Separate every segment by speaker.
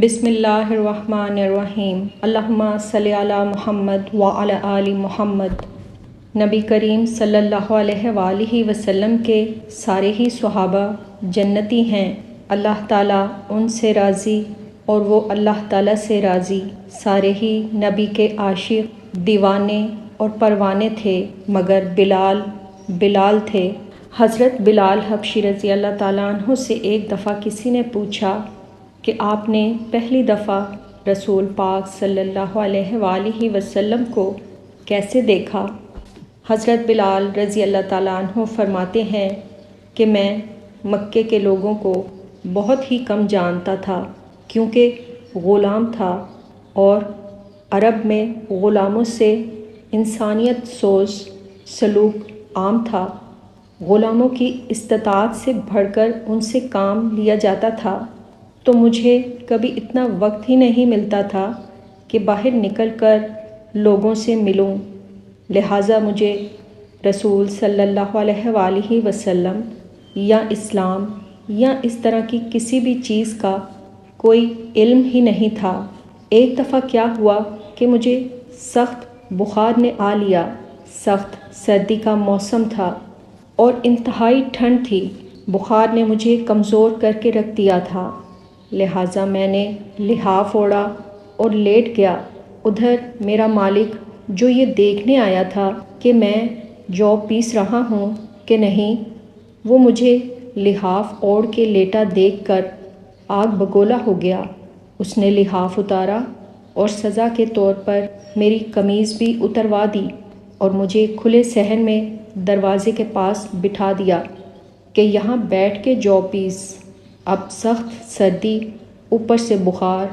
Speaker 1: بسم اللہ الرحمن الرحیم۔ اللہم صلی علی محمد وعلی آل محمد۔ نبی کریم صلی اللہ علیہ وآلہ وسلم کے سارے ہی صحابہ جنتی ہیں، اللہ تعالیٰ ان سے راضی اور وہ اللہ تعالیٰ سے راضی۔ سارے ہی نبی کے عاشق، دیوانے اور پروانے تھے، مگر بلال تھے۔ حضرت بلال حبشی رضی اللہ تعالیٰ عنہ سے ایک دفعہ کسی نے پوچھا کہ آپ نے پہلی دفعہ رسول پاک صلی اللہ علیہ وآلہ وسلم کو کیسے دیکھا؟ حضرت بلال رضی اللہ تعالیٰ عنہ فرماتے ہیں کہ میں مکے کے لوگوں کو بہت ہی کم جانتا تھا، کیونکہ غلام تھا اور عرب میں غلاموں سے انسانیت سوز سلوک عام تھا۔ غلاموں کی استطاعت سے بڑھ کر ان سے کام لیا جاتا تھا، تو مجھے کبھی اتنا وقت ہی نہیں ملتا تھا کہ باہر نکل کر لوگوں سے ملوں، لہٰذا مجھے رسول صلی اللہ علیہ وآلہ وسلم یا اسلام یا اس طرح کی کسی بھی چیز کا کوئی علم ہی نہیں تھا۔ ایک دفعہ کیا ہوا کہ مجھے سخت بخار نے آ لیا۔ سخت سردی کا موسم تھا اور انتہائی ٹھنڈ تھی۔ بخار نے مجھے کمزور کر کے رکھ دیا تھا، لہٰذا میں نے لحاف اوڑھا اور لیٹ گیا۔ ادھر میرا مالک جو یہ دیکھنے آیا تھا کہ میں جو پیس رہا ہوں کہ نہیں، وہ مجھے لحاف اوڑھ کے لیٹا دیکھ کر آگ بگولا ہو گیا۔ اس نے لحاف اتارا اور سزا کے طور پر میری قمیض بھی اتروا دی اور مجھے کھلے صحن میں دروازے کے پاس بٹھا دیا کہ یہاں بیٹھ کے جو پیس۔ اب سخت سردی، اوپر سے بخار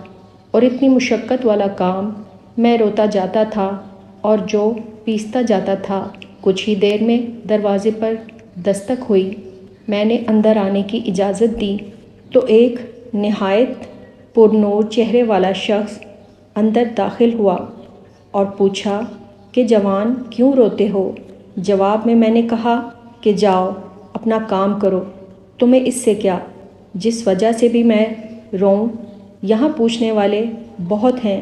Speaker 1: اور اتنی مشقت والا کام، میں روتا جاتا تھا اور جو پیستا جاتا تھا۔ کچھ ہی دیر میں دروازے پر دستک ہوئی۔ میں نے اندر آنے کی اجازت دی تو ایک نہایت پرنور چہرے والا شخص اندر داخل ہوا اور پوچھا کہ جوان کیوں روتے ہو؟ جواب میں نے کہا کہ جاؤ اپنا کام کرو، تمہیں اس سے کیا؟ جس وجہ سے بھی میں روں، یہاں پوچھنے والے بہت ہیں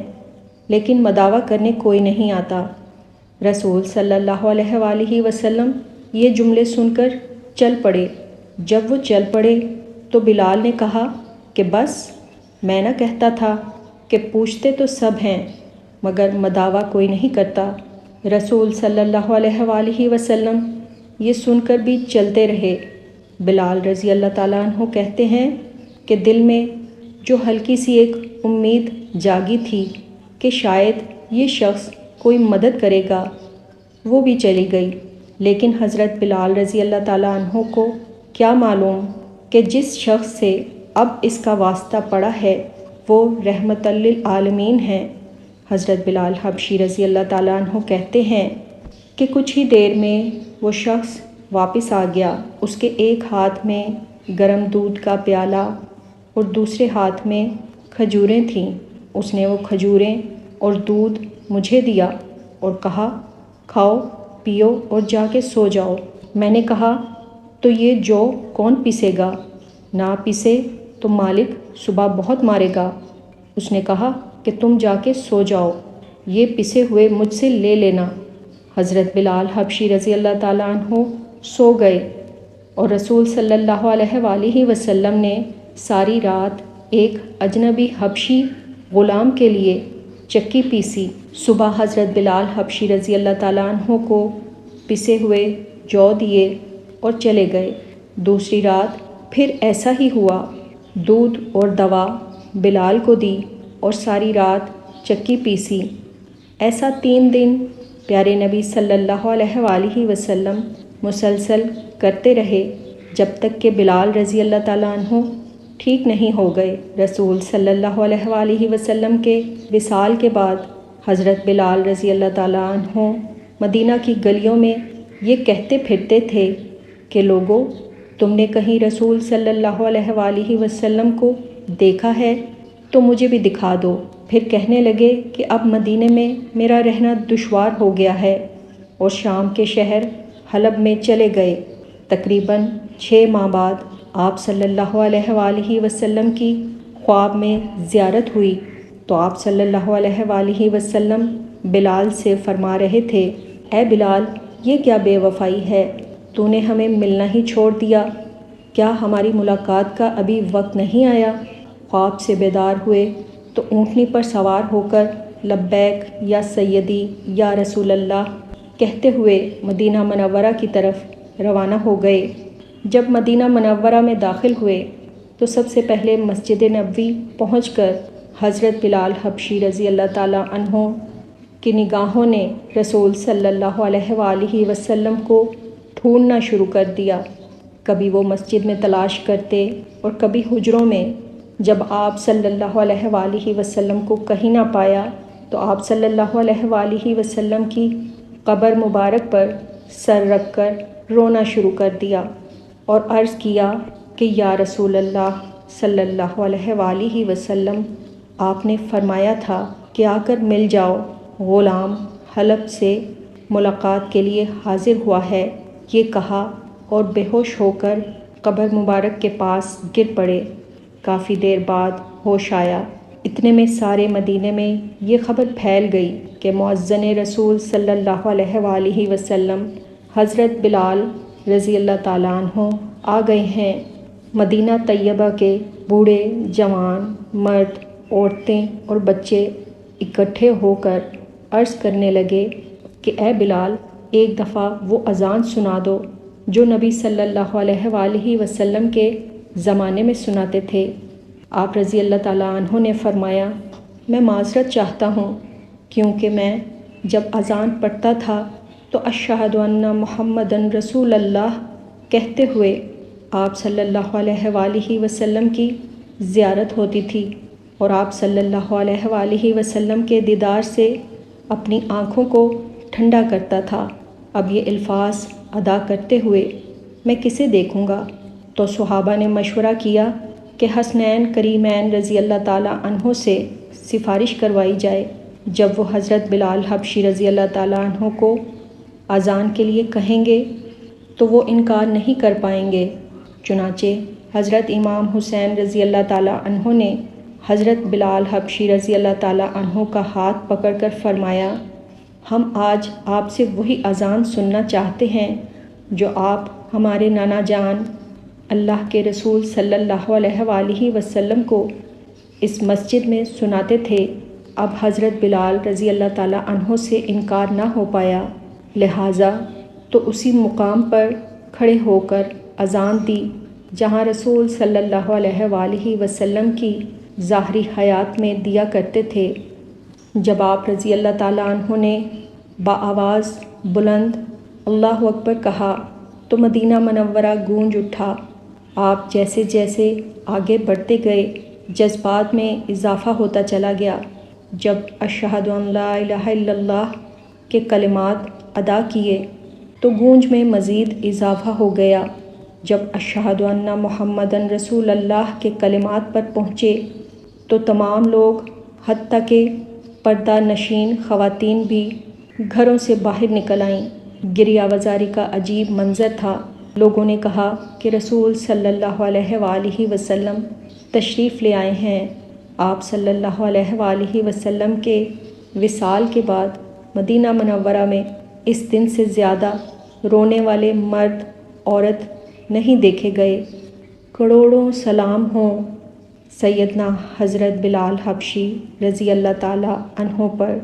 Speaker 1: لیکن مداوع کرنے کوئی نہیں آتا۔ رسول صلی اللہ علیہ وآلہ وسلم یہ جملے سن کر چل پڑے۔ جب وہ چل پڑے تو بلال نے کہا کہ بس، میں نہ کہتا تھا کہ پوچھتے تو سب ہیں مگر مداوع کوئی نہیں کرتا۔ رسول صلی اللہ علیہ وآلہ وسلم یہ سن کر بھی چلتے رہے۔ بلال رضی اللہ تعالیٰ عنہ کہتے ہیں کہ دل میں جو ہلکی سی ایک امید جاگی تھی کہ شاید یہ شخص کوئی مدد کرے گا، وہ بھی چلی گئی، لیکن حضرت بلال رضی اللہ تعالیٰ عنہ کو کیا معلوم کہ جس شخص سے اب اس کا واسطہ پڑا ہے وہ رحمت للعالمین ہیں۔ حضرت بلال حبشی رضی اللہ تعالیٰ عنہ کہتے ہیں کہ کچھ ہی دیر میں وہ شخص واپس آ گیا۔ اس کے ایک ہاتھ میں گرم دودھ کا پیالہ اور دوسرے ہاتھ میں کھجوریں تھیں۔ اس نے وہ کھجوریں اور دودھ مجھے دیا اور کہا، کھاؤ پیو اور جا کے سو جاؤ۔ میں نے کہا، تو یہ جو کون پیسے گا؟ نہ پیسے تو مالک صبح بہت مارے گا۔ اس نے کہا کہ تم جا کے سو جاؤ، یہ پسے ہوئے مجھ سے لے لینا۔ حضرت بلال حبشی رضی اللہ تعالیٰ عنہ سو گئے اور رسول صلی اللہ علیہ وآلہ وسلم نے ساری رات ایک اجنبی حبشی غلام کے لیے چکی پیسی۔ صبح حضرت بلال حبشی رضی اللہ تعالیٰ عنہ کو پسے ہوئے جو دیے اور چلے گئے۔ دوسری رات پھر ایسا ہی ہوا، دودھ اور دوا بلال کو دی اور ساری رات چکی پیسی۔ ایسا 3 دن پیارے نبی صلی اللہ علیہ وآلہ وسلم مسلسل کرتے رہے، جب تک کہ بلال رضی اللہ تعالیٰ عنہ ٹھیک نہیں ہو گئے۔ رسول صلی اللہ علیہ وآلہ وسلم کے وصال کے بعد حضرت بلال رضی اللہ تعالیٰ عنہ مدینہ کی گلیوں میں یہ کہتے پھرتے تھے کہ لوگو، تم نے کہیں رسول صلی اللہ علیہ وآلہ وسلم کو دیکھا ہے تو مجھے بھی دکھا دو۔ پھر کہنے لگے کہ اب مدینے میں میرا رہنا دشوار ہو گیا ہے اور شام کے شہر حلب میں چلے گئے۔ تقریباً 6 ماہ بعد آپ صلی اللہ علیہ وآلہ وسلم کی خواب میں زیارت ہوئی تو آپ صلی اللہ علیہ وآلہ وسلم بلال سے فرما رہے تھے، اے بلال، یہ کیا بے وفائی ہے، تو نے ہمیں ملنا ہی چھوڑ دیا، کیا ہماری ملاقات کا ابھی وقت نہیں آیا؟ خواب سے بیدار ہوئے تو اونٹنی پر سوار ہو کر لبیک یا سیدی یا رسول اللہ کہتے ہوئے مدینہ منورہ کی طرف روانہ ہو گئے۔ جب مدینہ منورہ میں داخل ہوئے تو سب سے پہلے مسجد نبوی پہنچ کر حضرت بلال حبشی رضی اللہ تعالیٰ عنہ کی نگاہوں نے رسول صلی اللہ علیہ وآلہ وسلم کو ڈھونڈنا شروع کر دیا۔ کبھی وہ مسجد میں تلاش کرتے اور کبھی حجروں میں۔ جب آپ صلی اللہ علیہ وآلہ وسلم کو کہیں نہ پایا تو آپ صلی اللہ علیہ وآلہ وسلم کی قبر مبارک پر سر رکھ کر رونا شروع کر دیا اور عرض کیا کہ یا رسول اللہ صلی اللہ علیہ وآلہ وسلم، آپ نے فرمایا تھا کہ آ کر مل جاؤ، غلام حلب سے ملاقات کے لیے حاضر ہوا ہے، یہ کہا اور بے ہوش ہو کر قبر مبارک کے پاس گر پڑے۔ کافی دیر بعد ہوش آیا۔ اتنے میں سارے مدینے میں یہ خبر پھیل گئی کہ مؤذن رسول صلی اللہ علیہ وآلہ وسلم حضرت بلال رضی اللہ تعالیٰ عنہ آ گئے ہیں۔ مدینہ طیبہ کے بوڑھے، جوان، مرد، عورتیں اور بچے اکٹھے ہو کر عرض کرنے لگے کہ اے بلال، ایک دفعہ وہ اذان سنا دو جو نبی صلی اللہ علیہ وآلہ وسلم کے زمانے میں سناتے تھے۔ آپ رضی اللہ تعالیٰ عنہ نے فرمایا، میں معذرت چاہتا ہوں کیونکہ میں جب اذان پڑھتا تھا تو اشہد ان محمدن رسول اللہ کہتے ہوئے آپ صلی اللہ علیہ وآلہ وسلم کی زیارت ہوتی تھی اور آپ صلی اللہ علیہ وآلہ وسلم کے دیدار سے اپنی آنکھوں کو ٹھنڈا کرتا تھا۔ اب یہ الفاظ ادا کرتے ہوئے میں کسے دیکھوں گا؟ تو صحابہ نے مشورہ کیا کہ حسنین کریمین رضی اللہ تعالیٰ عنہ سے سفارش کروائی جائے۔ جب وہ حضرت بلال حبشی رضی اللہ تعالیٰ عنہ کو اذان کے لیے کہیں گے تو وہ انکار نہیں کر پائیں گے۔ چنانچہ حضرت امام حسین رضی اللہ تعالیٰ عنہ نے حضرت بلال حبشی رضی اللہ تعالیٰ عنہ کا ہاتھ پکڑ کر فرمایا، ہم آج آپ سے وہی اذان سننا چاہتے ہیں جو آپ ہمارے نانا جان اللہ کے رسول صلی اللہ علیہ وآلہ وسلم کو اس مسجد میں سناتے تھے۔ اب حضرت بلال رضی اللہ تعالیٰ عنہ سے انکار نہ ہو پایا، لہٰذا تو اسی مقام پر کھڑے ہو کر اذان دی جہاں رسول صلی اللہ علیہ وآلہ وسلم کی ظاہری حیات میں دیا کرتے تھے۔ جب آپ رضی اللہ تعالیٰ عنہ نے بآواز بلند اللہ اکبر کہا تو مدینہ منورہ گونج اٹھا۔ آپ جیسے جیسے آگے بڑھتے گئے جذبات میں اضافہ ہوتا چلا گیا۔ جب اشہد ان لا الہ الا اللہ کے کلمات ادا کیے تو گونج میں مزید اضافہ ہو گیا۔ جب اشہد ان محمدن رسول اللہ کے کلمات پر پہنچے تو تمام لوگ حتیٰ کہ پردہ نشین خواتین بھی گھروں سے باہر نکل آئیں۔ گریہ وزاری کا عجیب منظر تھا۔ لوگوں نے کہا کہ رسول صلی اللہ علیہ وآلہ وسلم تشریف لے آئے ہیں۔ آپ صلی اللہ علیہ وآلہ وسلم کے وصال کے بعد مدینہ منورہ میں اس دن سے زیادہ رونے والے مرد عورت نہیں دیکھے گئے۔ کروڑوں سلام ہوں سیدنا حضرت بلال حبشی رضی اللہ تعالیٰ عنہ پر۔